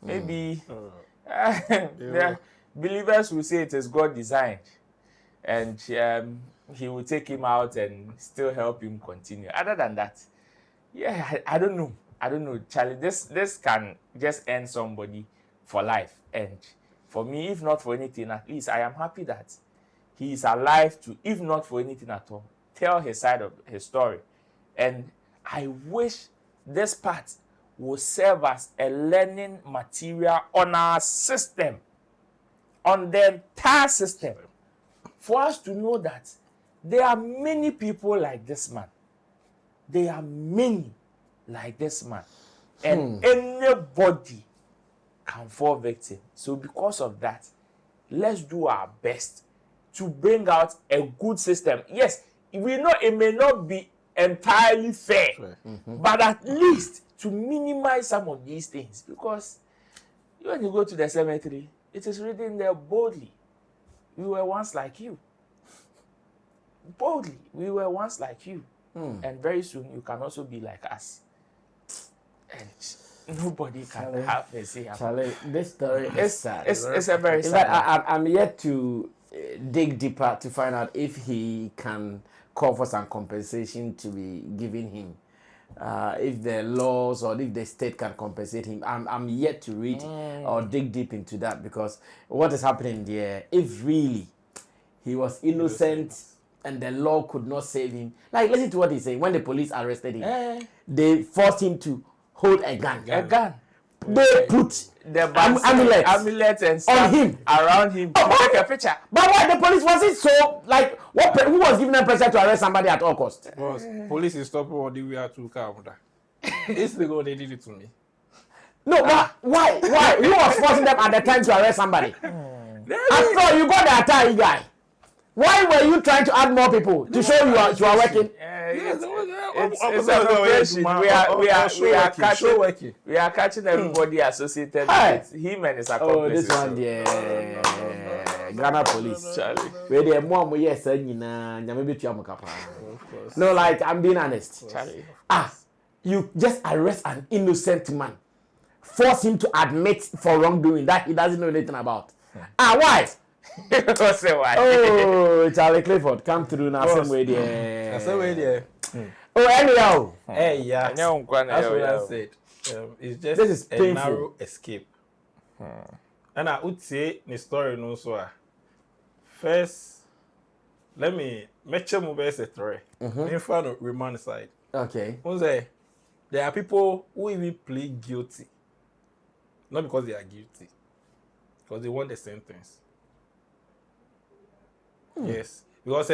Maybe the believers will say it is God designed, and he will take him out and still help him continue. Other than that, yeah, I don't know. Charlie, this can just end somebody for life. And for me, if not for anything, at least I am happy that he is alive to, if not for anything at all, tell his side of his story. And I wish this part will serve as a learning material on our system, on the entire system, for us to know that there are many people like this man. There are many like this man. And anybody can fall victim. So because of that, let's do our best to bring out a good system. Yes, we know it may not be entirely fair, but at least to minimize some of these things. Because when you go to the cemetery, it is written there boldly, we were once like you. Boldly, we were once like you. And very soon you can also be like us. And nobody can have a say. Charlie, this story is sad. It's a very sad. I'm yet to dig deeper to find out if he can call for some compensation to be given him. If the laws or if the state can compensate him. I'm yet to read or dig deep into that, because what is happening there, if really he was innocent and the law could not save him. Like, listen to what he's saying. When the police arrested him, they forced him to hold a gun. They put the amulet and stuff on him, around him to take a picture. But why the police wasn't so like who was giving them pressure to arrest somebody at all costs? Police is stopping on the way to Canada. It's the go they did it to me. No, why? Who was forcing them at the time to arrest somebody? After all, you got the Atari guy. Why were you trying to add more people to show you are working? It's a operation. We are catching everybody associated with him and his accomplices. Oh, this one, Ghana police. Charlie. Where the mom yes, no, like I'm being honest. Charlie. You just arrest an innocent man, force him to admit for wrongdoing that he doesn't know anything about. Why? Oh, Charlie Clifford, come through now. Same way there. Oh, anyhow. Hey, yeah. That's what I said. It's just this is a narrow escape. And I would say the story no so. First, let me make sure move as a story. In front of remand side. Okay. There are people who even plead guilty, not because they are guilty, because they want the sentence. Yes, because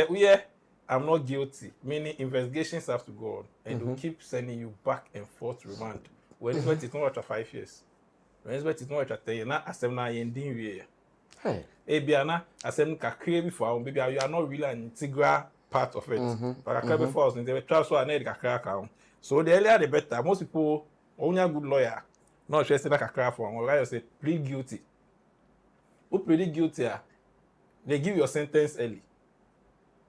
I'm not guilty. Meaning investigations have to go on, and they'll keep sending you back and forth to remand. When it's not after 5 years, when it's not after 10 years, now asem na ending we. Hey, Biana, asem kakre before, maybe you are not really an integral part of it. But kakre before us, they transfer and they kakre account. So the earlier the better. Most people only a good lawyer, not just like kakre for. Or I say plead guilty. Who plead guilty? They give your sentence early.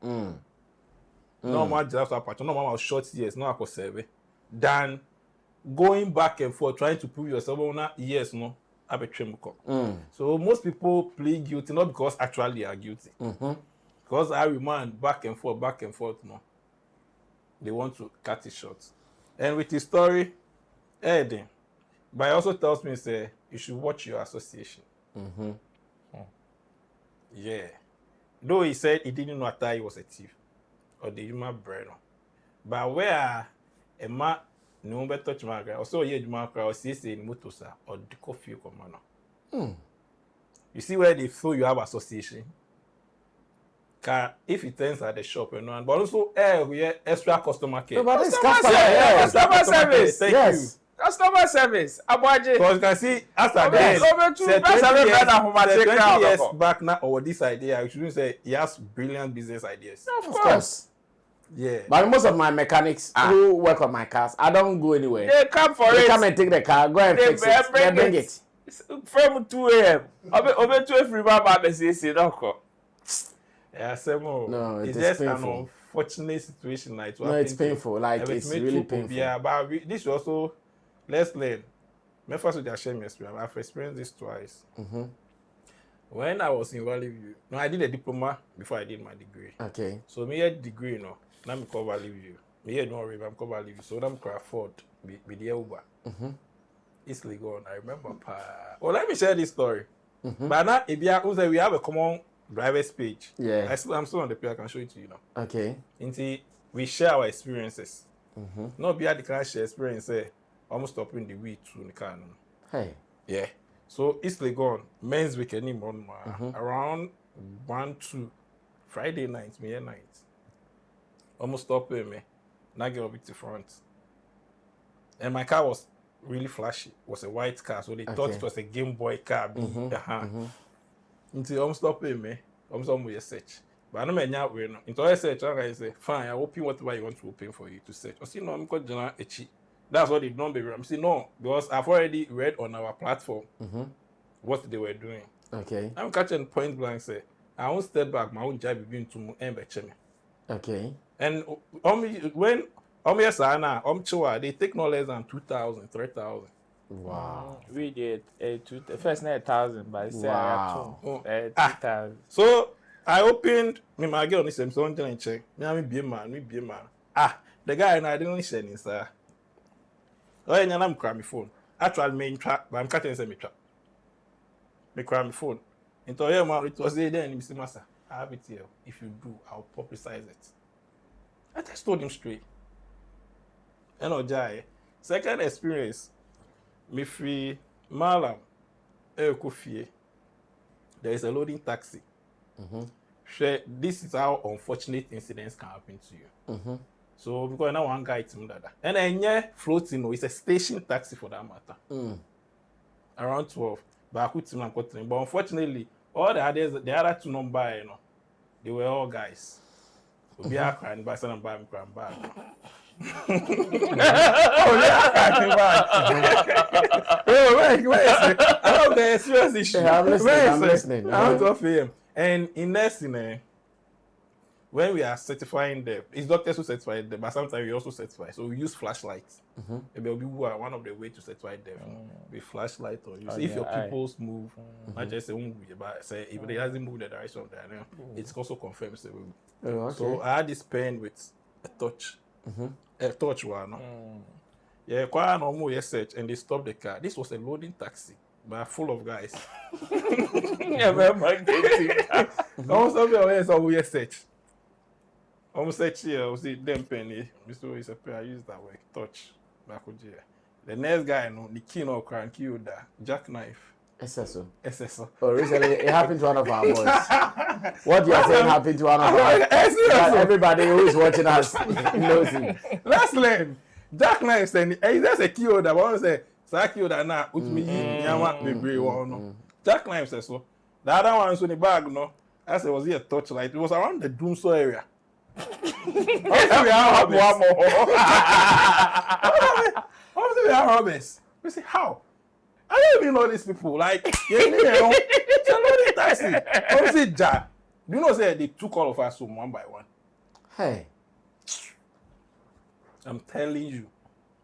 No more just after no more short years, no more serve. Than going back and forth trying to prove yourself on yes, no, So most people plead guilty not because actually they are guilty. Because I remand back and forth, no. They want to cut it short. And with his story, but he also tells me say you should watch your association. Yeah. Though he said he didn't know that he was a thief or the human brain. But where a man no better touch my guy, or so ye man cry, or see in motosa or the coffee commander. You see where they feel you have association. If it turns at the shop, you know, but also we have extra customer care. No, but it's customer service. Thank you. Customer service. Abuaje. Because you can see, after then, say 20 years back now, or this idea, I shouldn't say he has brilliant business ideas. Of course. Yeah. But most of my mechanics who work on my cars, I don't go anywhere. They come for it. They come and take the car, go and fix it. They bring it. From 2 a.m. Over 12 remember say no. Yeah, Samo. No, it's is just painful. an unfortunate situation. Like, No, it's painful. Like, it's really painful. Yeah, but this is also, let's learn. My first with the shame experience, I've experienced this twice. When I was in Valley View, no, I did a diploma before I did my degree. Okay. So me had degree, you know, now I'm called Valley View. Me had no river, I'm called Valley View. So I'm called afford with the Uber. It's legal. I remember. Well, let me share this story. But now, if we have a common driver's page. Yeah. I'm still on the page. I can show it to you now. Okay. Until we share our experiences. Not be at the car share experience. Almost stopping the weed to the car. Hey. Yeah. So it's Legon. Men's week anymore. Around 1-2 Friday night, me night. Almost stopping me. Now get up to the front. And my car was really flashy. It was a white car, so they thought it was a Game Boy car. Until I'm stopping me, I'm somewhere search. But I don't know where no. Into I search, I say, fine, I open whatever you want to open for you to search. I see no, I'm called General Echi. That's what they don't be. I'm saying no, because I've already read on our platform what they were doing. Okay. I'm catching point blank say, I won't step back, my own job begin to me. Okay. And when they take no less than 2,000, 3,000. Wow. We did first 9,000, but it's 2,000. So I opened my girl on this Samsung and check. Me be a man. The guy and I didn't listen in sir. Oh, and I'm crying my phone. Actually, main trap, but I'm cutting some trap. Me cry my phone. Into here, man, it was there then. Mr. Master, I have it here. If you do, I'll publicize it. I just told him straight. And Jai. Second experience. Me free Malam Kofie. There is a loading taxi. This is how unfortunate incidents can happen to you. So because now one guy to that. And then floating, it's a station taxi for that matter. Around 12. But unfortunately, all the other two numbers, you know, they were all guys. So we are crying back, and crying back. I love the serious issue. Yeah, I'm listening. I'm listening. And in nursing, when we are certifying them, it's doctors who certify them, but sometimes we also certify. So we use flashlights. Maybe one of the ways to certify them with flashlight or use. If your pupils move, not just but say if they hasn't moved the direction of that, it also confirms the way. So I had this pen with a touch. A touch one. Yeah, quite normal search and they stopped the car. This was a loading taxi, but full of guys. Almost everywhere so we search. Almost search here, we see them penny. Mr. is a pair I use that way. Touch back here. The next guy, no, the key no crank killed that jackknife. SSO. Oh, recently it happened to one of our boys. What you are saying happened to one of our boys. Everybody who is watching us knows him. Let's learn. Jackknife saying, hey, that's a key that one say, Saki that now, which me, Yama, baby, one. Jackknife says so. The other one's in the bag, no. I said, was he a torchlight? It was around the Doomso area. We are robbers. We say, how? I don't even know these people. Like, you know, it's a loading taxi. Obviously, Jack. Do you know, say they took all of us home one by one? Hey. I'm telling you.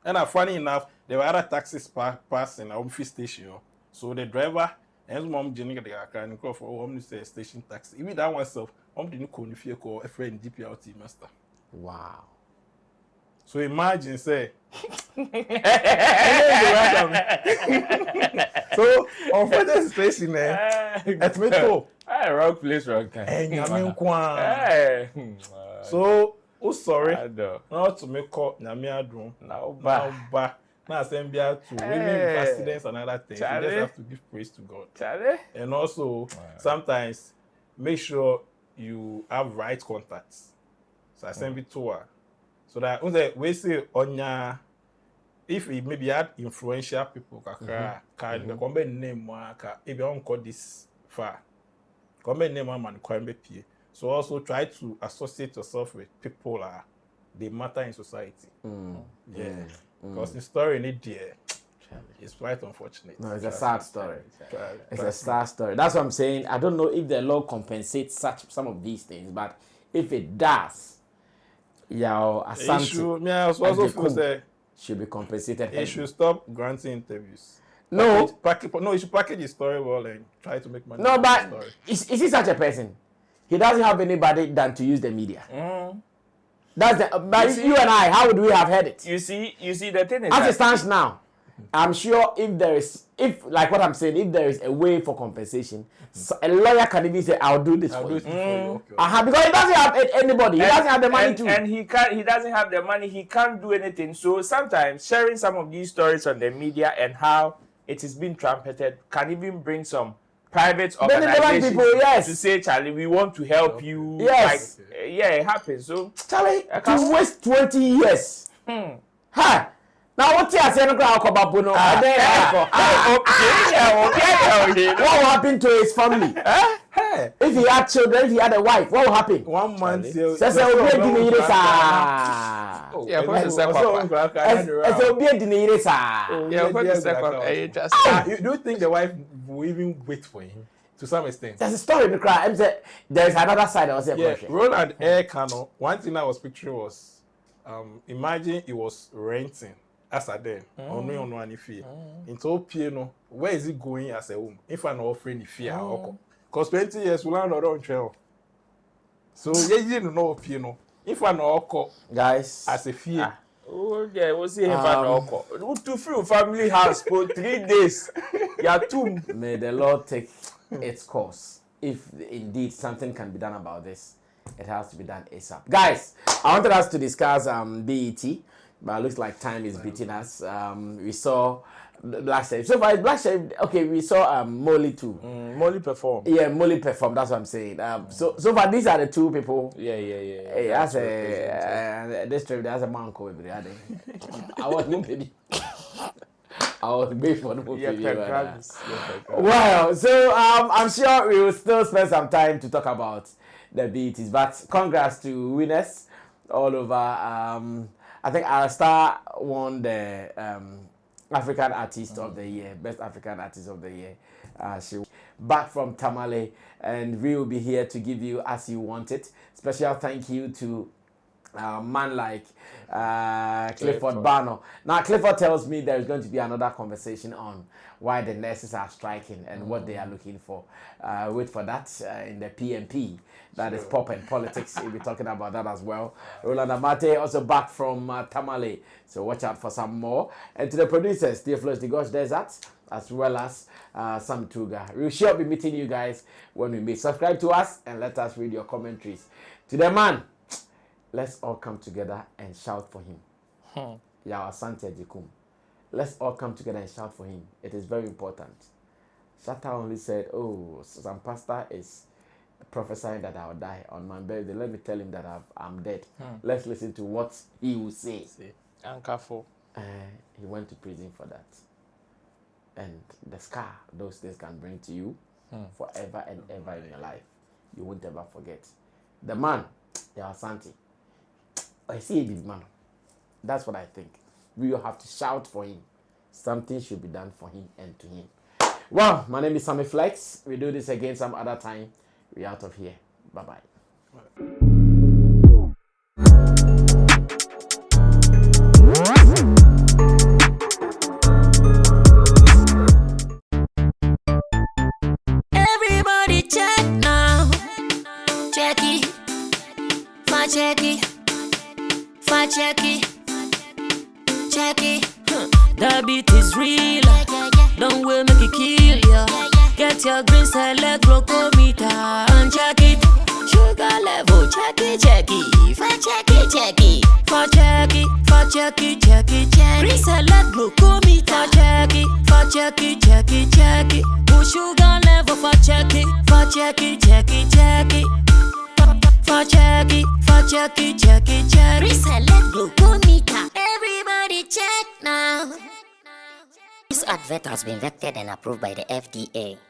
And funny enough, there were other taxis passing our office station. So the driver, and mom Jenny the car and call for home to station taxi. Even that oneself, didn't call if you call a friend DPLT master. Wow. So imagine, say. So, unfortunate situation, it's me too. Wrong place, wrong time. Nyame nkwa. Hey. So, sorry. I know. Not to make up Nyame adum. Now, Ba. Now send to even accidents and other things. You just have to give praise to God. Charlie. And also, sometimes make sure you have right contacts. So I send it to her. So that we say on if it maybe had influential people, can name if you don't go this far. Name man so also try to associate yourself with people they matter in society. Because the story in it there is quite unfortunate. No, it's a sad story. It's a sad story. That's what I'm saying. I don't know if the law compensates some of these things, but if it does, Yao Asante should be compensated. He should stop granting interviews. No, he should package his story well and try to make money. No, but is he such a person? He doesn't have anybody than to use the media. That's the. But you and I, how would we have heard it? You see, the thing is, as it stands now, I'm sure if like what I'm saying, if there is a way for compensation, so a lawyer can even say, "I'll do this for you." Because he doesn't have anybody. He doesn't have the money to. And he doesn't have the money. He can't do anything. So sometimes sharing some of these stories on the media and how it is being trumpeted can even bring some private organizations people, yes, to say, Charlie, we want to help you. Yes. Like, it happens. So Charlie, to waste 20 years. Ha! Now what you say no crowd come up no. What will happen to his family? If he had children, if he had a wife, what will happen? 1 month. You don't think the wife will even wait for him? To some extent. There's a story in the crowd. There's another side I was saying. Roland Air Cano, one thing I was picturing was imagine he was renting as a den on one fee. Into piano, where is he going as a home? If I'm offering fear, because 20 years will not on trail. So you didn't know piano. If I'm not guys as a fear. Oh yeah, we'll see him to free family house for 3 days. May the Lord take its course. If indeed something can be done about this, it has to be done ASAP. Guys, I wanted us to discuss BET, but it looks like time is beating us. We saw Black Sheep. So far, Black Sheep. Okay, we saw Molly too. Molly performed. Yeah, Molly performed. That's what I'm saying. So far, these are the two people. Yeah. That's this trip. There's a man called every other. I was no baby. I was made for the movie. Well, so I'm sure we will still spend some time to talk about the BETs. But congrats to winners all over. I think our star won the African Artist of the Year, Best African Artist of the Year. She back from Tamale, and we will be here to give you as you want it. Special thank you to man like Clifford Barno. Now Clifford tells me there is going to be another conversation on why the nurses are striking and what they are looking for. Wait for that in the PMP. That is pop and politics. We'll be talking about that as well. Roland Amate also back from Tamale. So watch out for some more. And to the producers, Theophilus Digosh Desert, as well as Sam Tuga. We shall be meeting you guys when we meet. Subscribe to us and let us read your commentaries. To the man, let's all come together and shout for him. Yao Asante Jikum. Let's all come together and shout for him. It is very important. Shatta only said, oh, some pastor is prophesying that I'll die on my birthday. Let me tell him that I'm dead. Let's listen to what he will say. Anchorful. He went to prison for that. And the scar those things can bring to you forever and ever in your life. You won't ever forget. The man, Yao Asante, I see a big man. That's what I think. We will have to shout for him. Something should be done for him and to him. Well, my name is Sammy Flex. We do this again some other time. We're out of here. Bye-bye. Everybody check now. Check it. Fact check it. Fact check it. Check it. The beat is real. Don't wait, make it kill ya. Get your green select glucometer and check it. Sugar level, check it. Check it. For check it. Green select glucometer. For check it. Put sugar level for check it. For check it. Reselect glucometer. Everybody check now. This advert has been vetted and approved by the FDA.